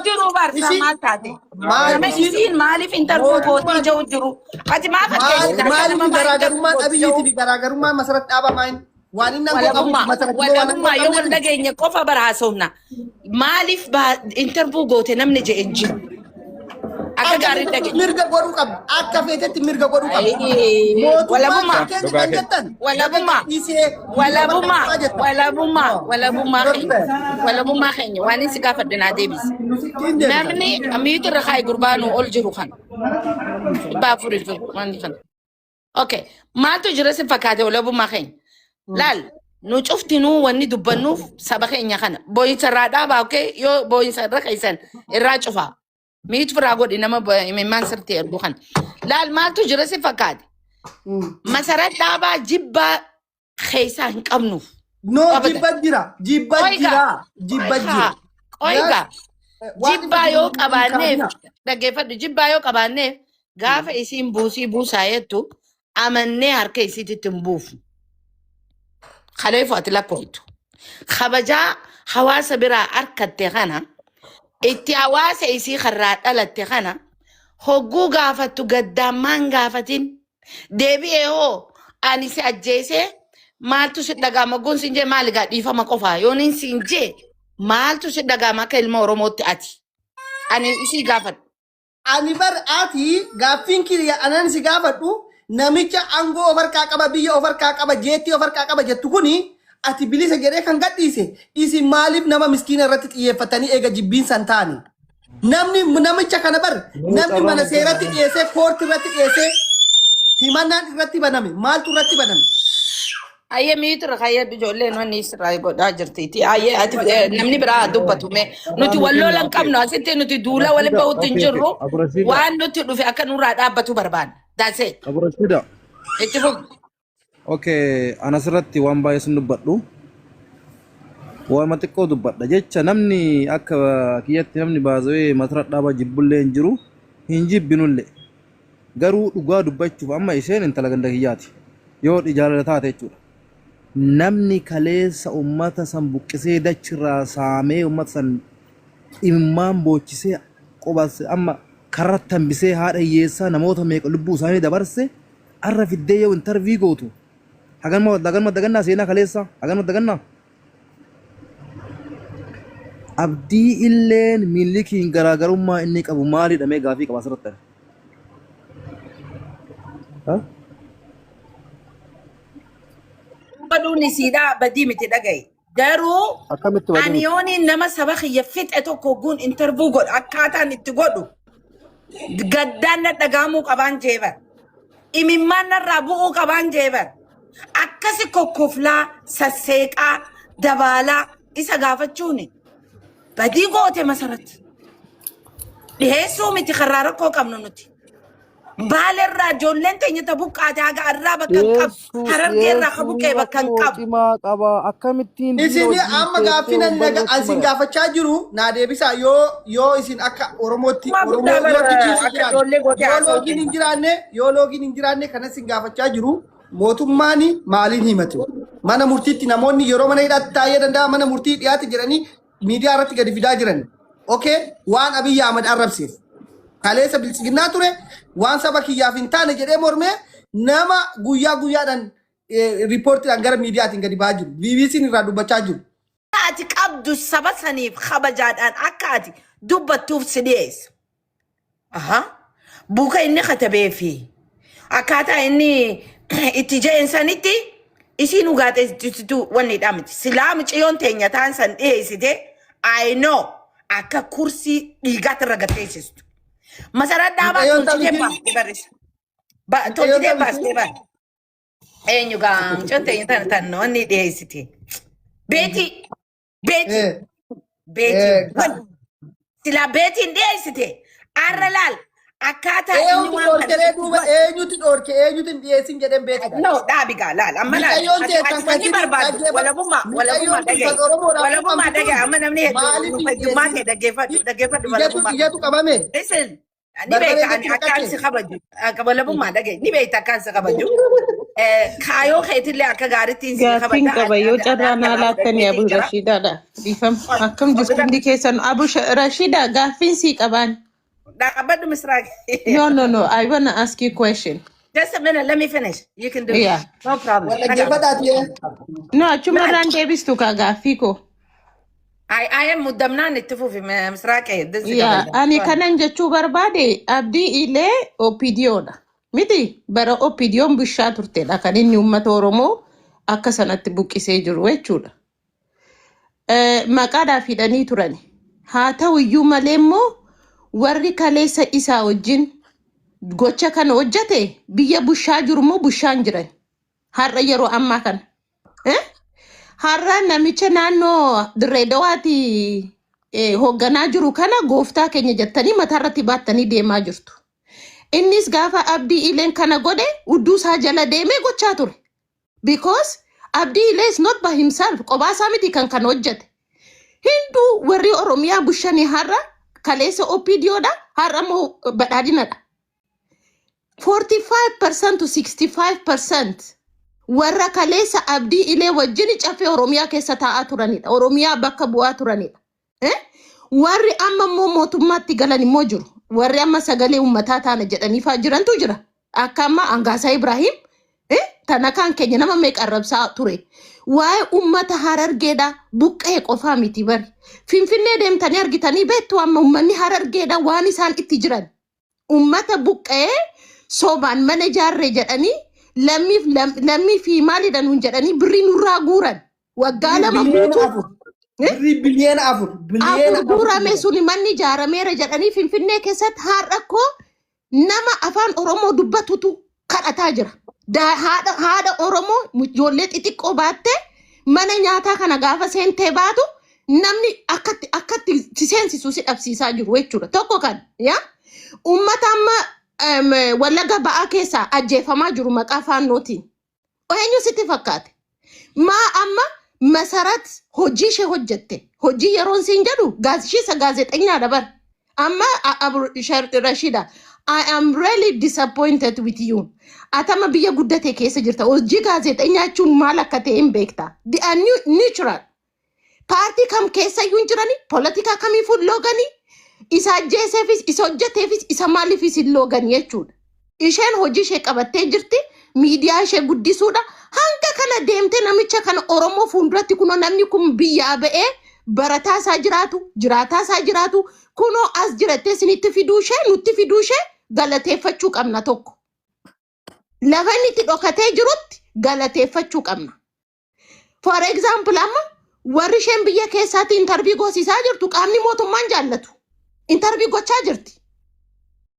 jiru barsa maal taate. Nama isiin maaliif intervuu gootii ija'u jiru. Ati maa fakkeessita akka nama maa garaagarummaan abiyyiitii fi garaagarummaan masaratti dhaabaa maayin. Waan inni walabummaa yoo wal dhageenya qofa baraasofna. Maaliif intervuu goote namni je'en jiru. Akka gaarii dhageenya. Mirga godhuu qabdi. Akka feetetti mirga godhuu qabdi. Walabummaa keenya waan inni si gaafadhe naa deebisi. Namni miitu irra kaa'e gurbaanuu ol jiru kan. Baafuri waan kana. Okay. Maaltu jira si fakkaate walabummaa keenya? Laal nu cuftinuu wanni dubbannuuf saba keenya kana. Boo'insa irraa dhaabaa okay? Yoo boo'insa irra keessan irraa cufaa. Miitu firaa godhi nama imimmaan sirtii ergu kana. Laal maaltu jira si fakkaate? Masarat dhaabaa jibbaa keessaa hin qabnuuf. No, jibba jira. Oiga. Jibbaa yoo qabaanneef dhaggeeffadhu jibbaa yoo qabaanneef gaafa isiin buusii buusaa jettu amannee harka isiititti hin buufu. Kaleefu ati lakkooftu. Kabajaa hawaasa biraa harkatte kana itti hawaasa isii karraa dhalatte kana hogguu gaafattu gaddammaan gaafatin deebi'ee hoo ani si ajjeesee maaltu si dhagama gun siin jee maali gaa dhiifama qofaa yooniin siin jee maaltu si dhagama akka ilma Oromootti ati ani isii gaafadhu. Ani bar ati gaaffiin kiriya anan si gaafadhu namicha angoo of harkaa qaba biyya of harkaa qaba jeetti of harkaa qaba jettu kuni ati bilisa jedhee kan gadhiise isin maaliif nama miskiina irratti xiyyeeffatanii eega jibbiin san taani. Namicha kana bar namni mana seeratti dhiyeessee koorti irratti dhiyeessee himannaan irratti baname maaltu irratti baname. Ayyee miitu irra kayyee ijoolleen wanni Israa'el godhaa jirti. Ayyee ati namni biraa dubbatu mee nuti walloola hin qabnu asitti nuti duula waliin bahuutti hin jirru waan nuti dhufe akka nurraa dhaabbatu barbaanna. That's it. Aburashida. Itti fufu. Okay, anasirratti waan baay'ee sun dubbadhu. Waan xiqqoo dubbadha jecha namni akka kiyyatti namni baasee masara dhaabaa jibbullee hin jiru hin jibbinullee. Garuu dhugaa dubbachuuf amma isheen intala ganda kiyyaati. Yoo jaalala taate jechuudha. Namni kaleessa ummata san buqqisee dachirraa saamee ummata san imimmaan boochisee qobase amma karratti hambisee haadha hiyyeessaa namoota meeqa lubbuu isaanii dabarse arra fiddee yoo intervii gootu haganuma dagannaa seenaa kaleessa haganuma dagannaa abdii illeen milikiin garaagarummaa inni qabu maalidha mee gaafii qaba asirratti Baduuni siidaa badii miti dhagaye. Garuu ani yooniin nama saba kiyya fixe tokko gun intervuu godhu akkaataan itti godhu gaddaan na dhagaamuu qabaan jeebar. Imimmaan narraa bu'uu qabaan jeebar. Akkasi kokkoflaa sasseeqaa dabaalaa isa gaafachuuni. Badii goote masaratti. Dhiheessuu miti karraa rakkoo qabnu nuti. Baalerraa ijoolleen teenya tabuqqaate haga irraa bakka hin qabu. Harargeerraa kabuqqee bakka hin qabu. Akkamittiin isin amma gaaffii nan asin gaafachaa jiru naa deebisaa yoo isin akka Oromootti yoo loogiin hin jiraanne kanas isin gaafachaa jiru mootummaan maaliin himatu mana murtiitti namoonni yeroo mana hidhaatti taa'ee danda'a mana murtii dhiyaate jedhanii miidiyaa irratti gadi fidaa jiran. Okay waan Abiyyi Ahmad arrabseef kaleessa bilchiginnaa ture waan saba kiyyaaf hin taane jedhee mormee nama guyyaa guyyaadhaan riippoortiidhaan gara miidiyaatiin gadi ba'aa jiru. BBC'n irraa dubbachaa jiru. Ati qabdu saba saniif kabajaadhaan akka ati dubbattuuf si dhiyeessa. Buuka inni katabee fi akkaataa inni itti je'en sanitti isiin dhugaatessitu wanni dhamti. Silaa mucayyoon teenya taan san dhiyeessite I know akka kursii dhiigaatti irra gateessistu. Masaraa dhaabaa tolchitee baastee barreessa. Tolchitee baastee barreessa. Eenyu gaa mucayyoon teenya tan wanni dhiyeessite. Beeti. Silaa beetiin dhiyeessite. Arra laal. Akkaataa inni waan eenyuti dhorke eenyuti dhiyeessin jedhan beeku. No dhaabigaa laal amma laal. Ati barbaadu walabummaa dhagee amma namni heddummaa ta'e dhaggeeffadhu walabummaa. Iyyatu qabame. Listen ni beekta ani akkaan si kabaju walabummaa dhagee ni beekta akkaan si kabaju. Kaayoo keetillee akka gaariittiin si Gaaffiin qaba yoo carraa naa laattanii Abu Rashidaadha. Dhiifama. Akkam jirtu hundi keessan Abu Rashida gaaffiin sii qabaan. Dhaqabadhu Misraaq. No. I wanna ask you a question. Just a minute, let me finish. You can do it. Yeah. No problem. Wala geeffataati. No, achumarraan deebistu ka gaaffii koo. I am muddamnaan itti fufi Misraaq. Yeah. Ani kanan jechuu barbaade abdii ilee OPDOdha. Miti bara OPDOon bishaa turtedha kan inni uummata Oromoo akka sanatti buqqisee jiru jechuudha. Maqaadhaaf hidhanii turani. Haa ta'u iyyuu malee immoo warri kaleessa isaa wajjin gocha kana hojjate biyya bushaa jiru moo bushaan jiran har'a yeroo ammaa kana har'a namicha naannoo Dirreedawaati hoogganaa jiru kana gooftaa keenya jettanii mataarratti baattanii deemaa jirtu. Innis gaafa abdii ileen kana godhe udduu isaa jala deemee gochaa ture. Because abdii ilee is not by himself qobaasaa miti kan hojjate. Hinduu warri Oromiyaa bushanii har'a kaleessa OPDOdha har'a moo badhaadhinadha. 45% to 65% warra kaleessa abdii ilee wajjin cafee Oromiyaa keessa taa'aa turanidha. Oromiyaa bakka bu'aa turanidha. Warri amma immoo mootummaatti galan immoo jiru. Warri amma sagalee uummataa taana jedhaniifaa jirantu jira. Akka amma Angaasaa Ibrahim tana kan keenya nama meeqa arrabsaa ture. Waa'ee uummata Harargeedha buqqee qofaa miti bari. Finfinnee deemtanii argitanii beektu amma uummanni Harargeedha waan isaan itti jiran. Uummata buqqee sobaan mana jaarree jedhanii lammii fi maalidha nuun jedhanii birrii nurraa guuran. Waggaa lama guutuu. Birrii biliyeena afur. Guurame suni manni ijaarameera jedhanii Finfinnee keessatti har'a koo nama afaan Oromoo dubbatutu kadhataa jira. Haadha Oromoo ijoollee xixiqqoo baattee mana nyaataa kana gaafa seentee baatu namni akkatti si seensisu si dhabsiisaa jiru jechuudha. Tokko kan uummata amma Wallagga ba'aa keessaa ajjeefamaa jiru maqaa faannootiin. Eenyu sitti fakkaate? Maa amma Masarat hojii ishee hojjette. Hojii yeroon siin jedhu gaazexeessa gaazexeenyaa dabar. Amma Abu Rashida, I am really disappointed with you. Atama biyya guddate keessa jirta. Hojii gaazexeenyaa jechuun maal akka ta'e hin beekta. They are neutral. Paartii kam keessa iyyuu hin jirani? Politika kamiifuu looganii? Isa ajjeeseefis, isa hojjeteefis, isa maaliifis hin looganii jechuudha. Isheen hojii ishee qabattee jirti. Miidiyaa ishee guddisuudha. Hanga kana deemte namicha kana Oromoo fuulduratti kunoo namni kun biyyaa ba'ee barataa isaa jiraatu, jiraataa isaa jiraatu kunoo as jirattee isinitti fiduu ishee nutti fiduu ishee galateeffachuu qabna tokko. Lafa inni itti dhokatee jirutti galateeffachuu qabna. For example amma warri isheen biyya keessaatti intarvii goosisaa jirtu qaamni mootummaan jaallatu. Intarvii gochaa jirti.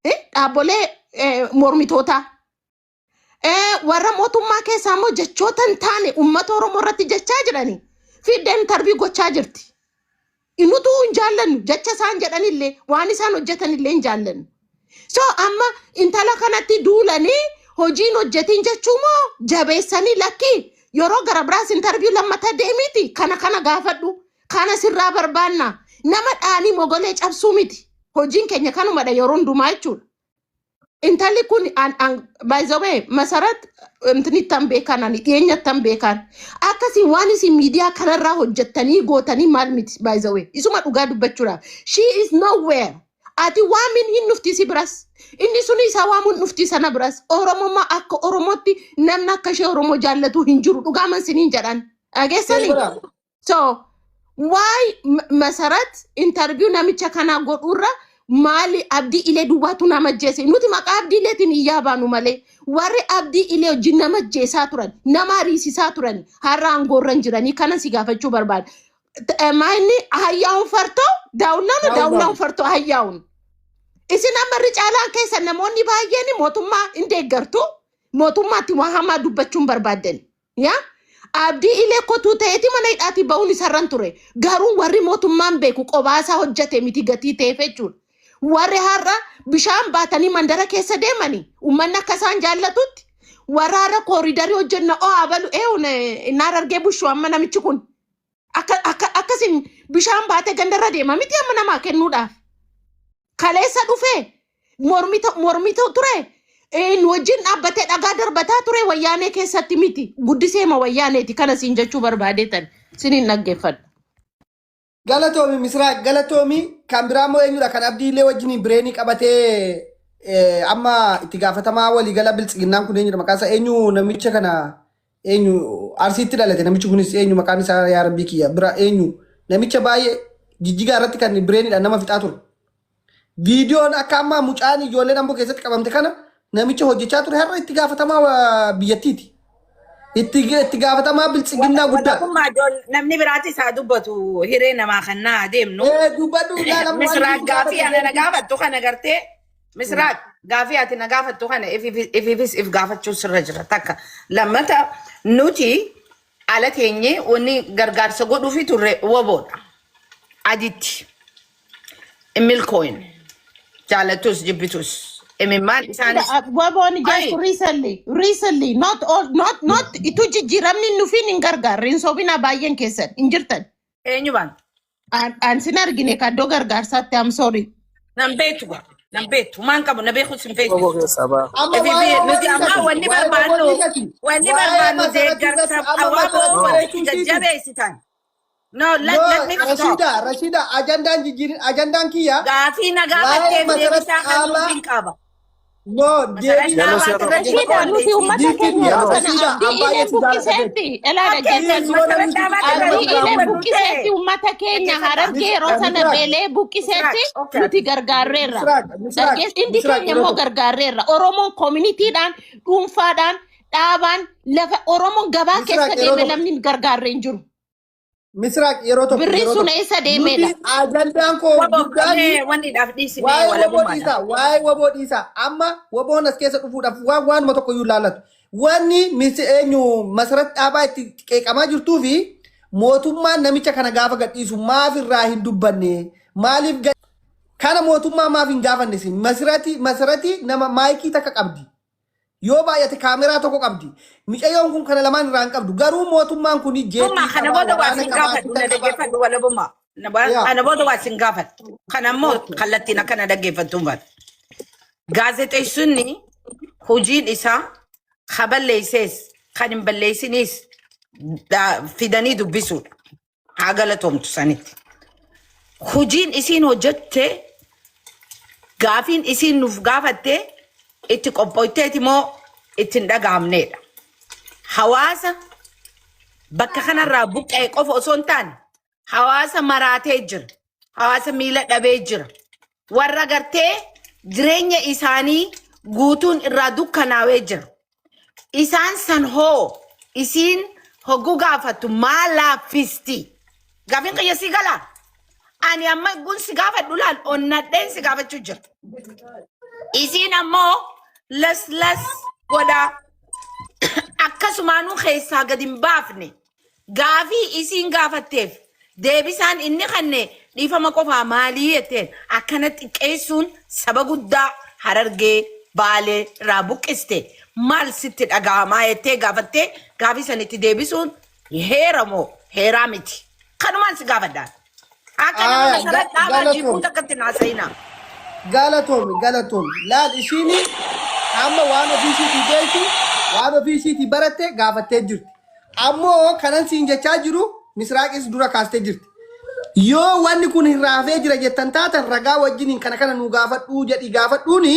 Dhaabbolee mormitootaa. Warra mootummaa keessaa immoo jechoota hin taane uummata Oromoo irratti jechaa jiranii fiddeen intarvii gochaa jirti. Inutu hin jaallannu jecha isaan jedhanillee waan isaan hojjetanillee hin jaallannu. So amma intala kanatti duulanii hojiin hojjetiin jechuu moo jabeessanii lakkii yeroo gara biraas intarvii lammata deemiti kana gaafadhu kana sirraa barbaanna nama dhaanii mogolee cabsuu miti hojiin keenya kanumadha yeroo hundumaa jechuudha. Intali kun by the way Masarat intinitan beekan ani dhiyeenyattan beekan akkasi waan isin miidiyaa kanarraa hojjettanii gootanii maal miti by the way isuma dhugaa dubbachuudhaaf she is nowhere ati waamin hin nufti si biras inni suni isa waamuun nufti sana biras Oromummaa akka Oromootti namni akka ishee Oromoo jaallatu hin jiru dhugaaman siniin jedhan dhageessanii so why Masarat interview namicha kana godhuurra Mali abdii ilee duwwaatu nama jeese nuti maqaa abdii ileetiin iyyaa baanu malee warri abdii ilee wajjin nama jeesaa turan nama riisisaa turan har'a aangoorran jiranii kana si gaafachuu barbaada. Maayini hayyaa'uun fartoo daawulaan fartoo hayyaa'uun. Isin amma caalaan keessa namoonni baay'een mootummaa hin deeggartu mootummaatti waa hamaa dubbachuun barbaadan. Abdii ilee kotuu ta'eeti mana hidhaatti ba'uun isarran ture garuu warri mootummaan beeku qobaasaa hojjete miti gatii ta'eef jechuudha. Warri har'a bishaan baatanii mandara keessa deemanii uummanni akka isaan jaallatutti warra har'a kooriidarii hojjenna abalu naar argee bushuu amma namichi kun akkasin bishaan baatee gandarra deema miti amma namaa kennuudhaaf. Kaleessa dhufee mormito ture wajjin dhaabbatee dhagaa darbataa ture wayyaanee keessatti miti. Guddiseema wayyaaneeti kana siin jechuu barbaadeetan siniin dhaggeeffadha. Galatoomi Misraaq galatoomi kan biraa moo eenyudha kan abdiilee wajjin bireenii qabatee amma itti gaafatamaa walii gala biltsiginnaan kun eenyudha maqaan isaa eenyu namicha kana eenyu arsiitti dhalate namichi kunis eenyu maqaan isaa yaa rabbii kiyya bira eenyu namicha baay'ee jijjigaa irratti kan bireeniidhaan nama fixaa ture. Viidiyoon akka amma mucaan ijoolleen amboo keessatti qabamte kana namicha hojjechaa ture har'a itti gaafatamaa biyyattiiti. Itti gaafatamaa biltsiginnaa guddaa. Namni biraatti isaa dubbatu hiree namaa kannaa adeemnu. Dubbadhu Misraaq gaafii ana na gaafattu kana gartee Misraaq gaafii ati na gaafattu kana ififis if gaafachuu sirra jira takka. Lammata nuti ala teenyee wanni gargaarsa godhuufi turre waboodha. Aditti. Milcoin. Jaalatus jibbitus. Emimmaan isaanis. Waboon just recently not itu jijjiiramni nufiin hin gargaarre hin soobina baay'een keessan hin jirtan. Eenyu baan? An sin argine kaddoo gargaarsaatti am sorry. Nan beektu gaa. Nan beektu maan qabu na beeku sin beektu. Nuti amma wanni barbaannu deeggarsa awaaboo jajjabeessitan. No, let me stop. Rashida, ajandaan kiyya. Gaafii na gaafatteef deebisaa kan nuuf hin qaba. No, Rashida nuti uummata keenya abdiilee bukkiseetti ilaala abdiilee bukkiseetti uummata keenya harargee yeroo sana beelee bukkiseetti nuti gargaarreerra. Indi keenya immoo gargaarreerra. Oromoon koominiitiidhaan dhuunfaadhaan dhaabaan lafa Oromoon gabaa keessa deeme namni gargaarree hin jiru. Misraaq yeroo tokko birrii sun eessa deemedha? Ajandaan koo guddaani wanni dhaaf dhiisime waa'ee waboo dhiisaa amma waboon as keessa dhufuudhaaf waanuma tokko iyyuu laallatu wanni eenyu masaratti dhaabaa itti qeeqamaa jirtuu fi mootummaan namicha kana gaafa gadhiisu maaf irraa hin dubbanne maaliif kana mootummaa maaf hin gaafanne si masarati nama maayikii takka qabdi yoo baay'ate kaameraa tokko qabdi miicayyoon kun kana lamaan irraa hin qabdu garuu mootummaan kun jeetii kana booda waa sin gaafatu na dhaggeeffadhu wala bumma kana booda waa sin gaafatu kana immoo kallattiin akkana dhaggeeffattuun baatu gaazexeessonni hojiin isaa ka balleessees kan hin balleessinis fidanii dubbisuudha haa galatoomtu sanitti hojiin isiin hojjette gaafiin isiin nuuf gaafatte itti qophooyteeti moo ittiin dhagahamneedha. Hawaasa bakka kanarraa buqqee qofa osoo hin taane hawaasa maraatee jira. Hawaasa miila dhabee jira. Warra gartee jireenya isaanii guutuun irraa dukkanaawee jira. Isaan san hoo isiin hogguu gaafattu maal laaffisti? Gaafiin qiyya si galaa? Ani amma gun si gaafadhu laal onnadheen si gaafachuu jira. Isiin ammoo las godhaa akkasumaanuu keessaa gad hin baafne gaafii isiin gaafatteef deebisaan inni kanne dhiifama qofaa maalii jetteen akkana xiqqeessuun saba guddaa harargee baalee irraa buqqiste maal sitti dhagahamaa jettee gaafattee gaafii sanitti deebisuun heera moo heeraa miti kanumaan si gaafadhaan akka nama masaraa dhaabaa jibbuu takkatti naasayinaa. Galatoom laal ishiini amma waan ofiisiitii beektu waan ofiisiitii baratte gaafattee jirti ammoo kanan siin jechaa jiru Misraaqis dura kaastee jirti yoo wanni kun hin raafee jira jettan taatan ragaa wajjiniin kana nu gaafadhuu jedhi gaafadhuuni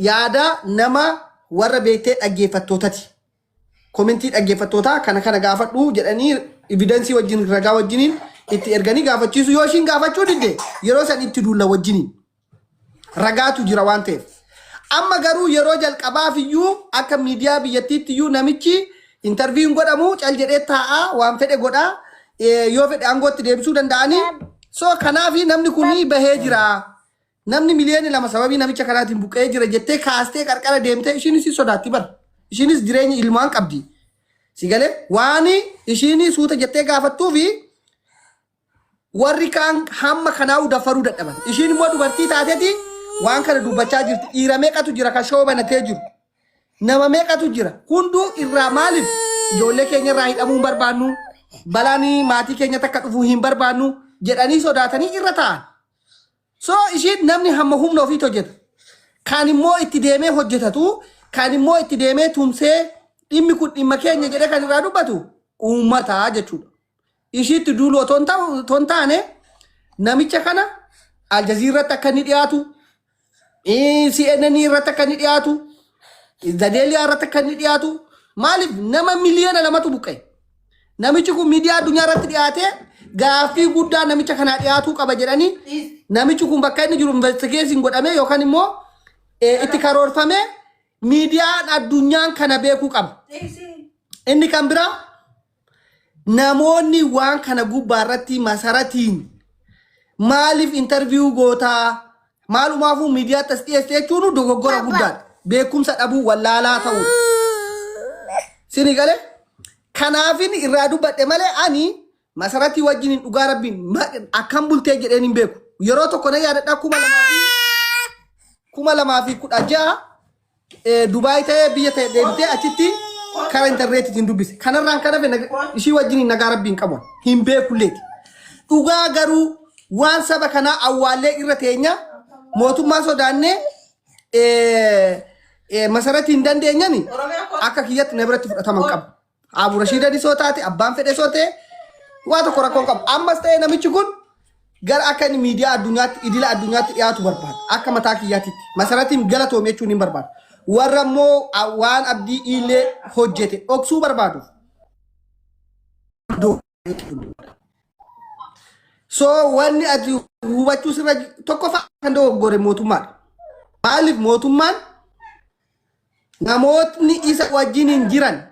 yaada nama warra beektee dhaggeeffattootati komentii dhaggeeffattootaa kana gaafadhuu jedhanii evidensii wajjin ragaa wajjiniin itti erganii gaafachiisu yoo ishiin gaafachuu didde yeroo san itti duulla wajjiniin ragaatu jira waan ta'eef. Amma garuu yeroo jalqabaaf iyyuu akka miidiyaa biyyattiitti iyyuu namichi interviin godhamu cal jedhee taa'aa waan fedhe godhaa yoo fedhe aangootti deebisuu danda'anii so kanaaf namni kun bahee jira namni miliyoona 2 sababii namicha kanaatiin buqqee jira jettee kaastee qarqara deemtee ishiinis sodaatti bara ishiinis jireenya ilmaan qabdi si galee waan ishiin suuta jettee gaafattuu fi warri kaan hamma kanaa dafaruu dadhaban ishiin immoo dubartii taateeti. Waan kana dubbachaa jirti dhiira meeqatu jira kan shoo banatee jiru nama meeqatu jira hunduu irraa maaliif ijoollee keenya irraa hidhamuu hin barbaannu balaanii maatii keenya takka dhufuu hin barbaannu jedhanii sodaatanii irra ta'an so ishiin namni hamma humna ofiitti hojjeta Kan immoo itti deemee hojjetatu, kan immoo itti deemee tumsee dhimmi kun dhimma keenya jedhee kan irraa dubbatu uummataa jechuudha. Ishiitti duuloo ton taane namicha kana Aljaziirratti akka inni dhiyaatu, CNN irratti akka inni dhiyaatu, Zadeeliyaa irratti akka inni dhiyaatu, maaliif nama miliyoona lamatu buqqa'e. Namichi kun miidiyaa addunyaa irratti dhiyaatee gaaffii guddaa namicha kanaa dhiyaatuu qaba jedhanii namichi kun bakka inni jiru investigeeshin godhamee yookaan immoo itti karoorfamee miidiyaan addunyaan kana beekuu qaba. Inni kan biraa namoonni waan kana gubbaa irratti masaratiin maaliif interview gootaa maalumaafuu miidiyaa tasdhiyeesse jechuun dogoggora guddaadha. Beekumsa dhabuu wallaalaa ta'uu. Sini galee kanaafin irraa dubbadhe malee ani masaratii wajjin dhugaa rabbiin akkam bultee jedheen hin beeku. Yeroo tokko na yaadadha 2016 Dubaay ta'ee biyya ta'e deebitee achitti karaa intarneetiin dubbise. Kanarraan kana ishii wajjin nagaa rabbiin qabu hin beekulleeti. Dhugaa garuu waan saba kanaa awwaallee irra teenya mootummaa sodaannee masaratiin dandeenyani akka kiyyatti na biratti fudhataman qabu. Abu Rashida di sotaati abbaan fedhe sootee waa tokko rakkoon qabu. Ammas ta'ee namichi kun gara akka inni miidiyaa addunyaatti idila addunyaatti dhiyaatu barbaada. Akka mataa kiyyaatitti masaratiin galatoome jechuun hin barbaadu. Warra immoo waan abdii illee hojjete dhoksuu barbaadu. So wanni ati hubachuu sirra tokko fa'aa kan dogoggore mootummaadha. Maaliif mootummaan namootni isa wajjin hin jiran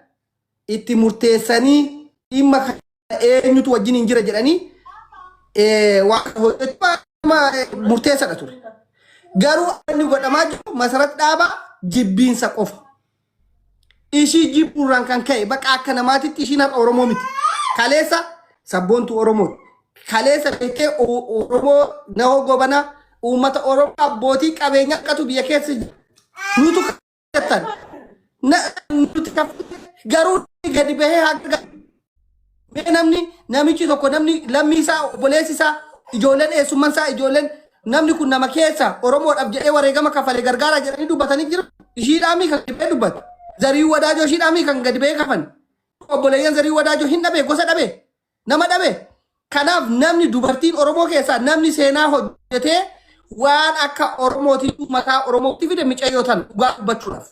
itti murteessanii dhimma eenyutu wajjin hin jira jedhanii murteessadha ture. Garuu inni godhamaa jiru masaratti dhaabaa jibbiinsa qofa. Ishii jibbuurraan kan ka'e bakka akka namaatitti ishiin har'a Oromoo miti. Kaleessa sabboontu Oromooti. Kaleessa beekee Oromoo nahoo gobana uummata Oromoo abbootii qabeenya akkatu biyya keessa nutu kattan. Nuti garuu gadi bahee haqa namichi tokko namni lammii isaa obboleessi isaa ijoolleen eessummaan isaa ijoolleen namni kun nama keessa Oromoodhaaf jedhee wareegama kafalee gargaara jedhanii dubbatanii jiru. Ishiidhaamii kan gadi bahee dubbatu. Zarii wadaajoo ishiidhaamii kan gadi bahee kafan. Obboleeyyan zarii wadaajoo hin dhabe gosa dhabe nama dhabe. Kanaaf namni dubartiin Oromoo keessaa namni seenaa hojjetee waan akka Oromootiif mataa Oromootti fide micayyoo tan dhugaa dubbachuudhaaf.